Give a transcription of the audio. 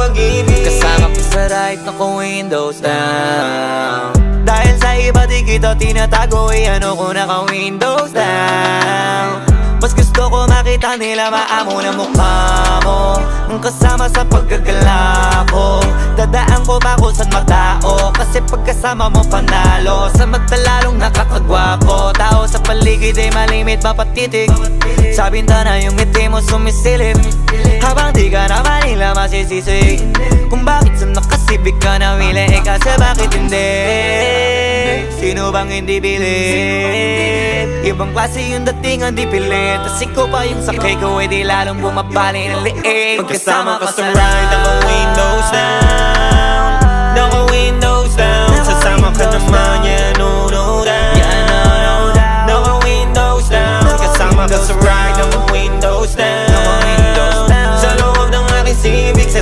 pag-ibig. Kasama ko sa right, naka-windows down. Dahil sa iba di kita tinatago, ano ko naka-windows down. Mas gusto ko makita nila maamo na mukha mo, ang kasama sa paggagala ko. Dadaan ko ba kung saan matao, kasi pagkasama mo panalo. Sa mata lalong nakakagwapo, tao sa paligid ay malimit mapatitig. Sa bintana yung ngiti mo sumisilip, habang di ka naman nila masisisi kung bakit sa nakasibig ka na wili. Kasi bakit hindi? Sino bang hindi bilib? Ibang klase yung datingan di pilit, tas ikaw pa yung sakay ko, di lalong bumabali ng liig. Pagkasama ka sa ride,